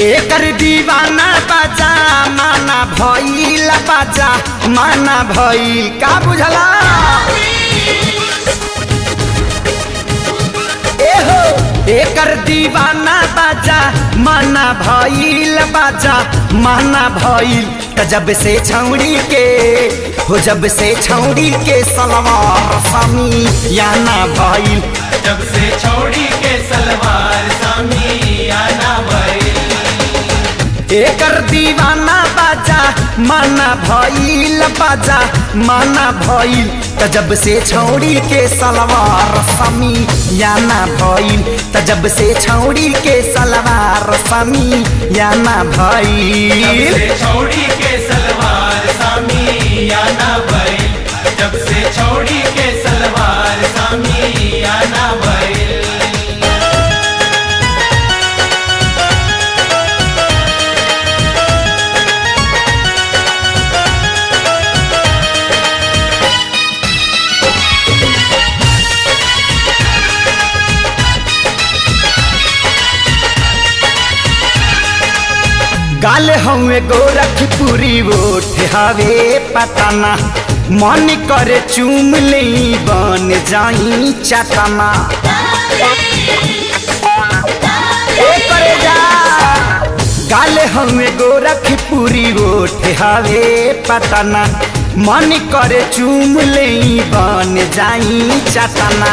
एकर दीवाना बाजा माना भइल बाजा माना भइल का बुझला एहो एकर दीवाना बाजा माना भइल बाजा माना भइल त जब से छौड़ी के हो जब से छौड़ी के सलवार सामी याना भइल जब से छौड़ी के सलवार सामी याना भइल एकर दीवाना बाजा माना भइल बाजा माना भइल त जब से छौड़ी के सलवार सामी याना भइल त जब से छौड़ी के सलवार सामी याना भइल जब से छौड़ी के सलवार सामी याना भइल जब से छौड़ी के सलवार सामी याना भइल गाल हवे गोरखपुरी ओठ हवे पताना मन करे चूम ले बन जाई चटना करे जा गाल हवे गोरखपुरी ओठ हवे पताना मन करे चूम ले बन जाई चटना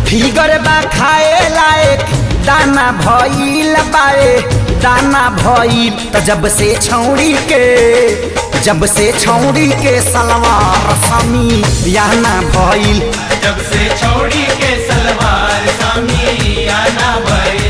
फिगर बा खाए लायक दाना भइल बाए दाना भइल त जब से छौड़ी के सलवार सामी याना भइल जब से छौड़ी के सलवार सामी याना भइल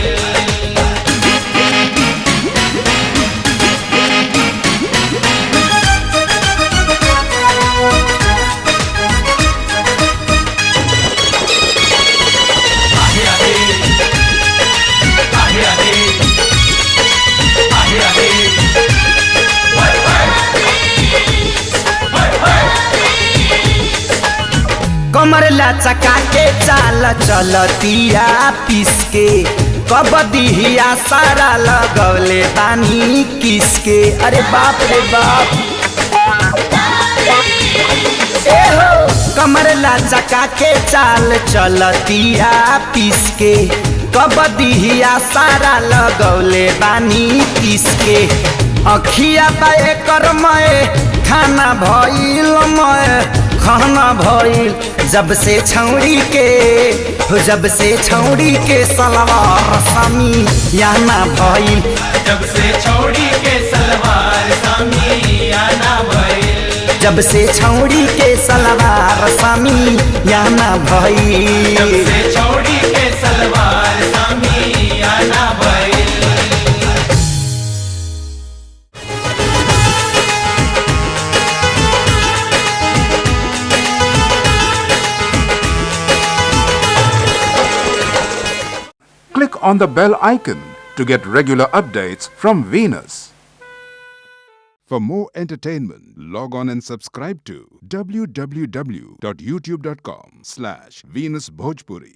कमर लचका के चाल चलतिया पिसके कबदिया सारा लगौले बानी किसके अरे बाप रे बाप एहो कमर लचका के चाल चलतिया पिसके कबदिया सारा लगौले बानी किसके अखिया बाए कर मय खाना भइल मय खाना भइल जब से छौड़ी के सलवार सामी याना भइल जब से छौड़ी के सलवार सामी याना भइल जब से छौड़ी के सलवार सामी याना भइल जब से छौड़ी के सलवार सामी याना भइल Click on the bell icon to get regular updates from Venus. For more entertainment, log on and subscribe to www.youtube.com/VenusBhojpuri.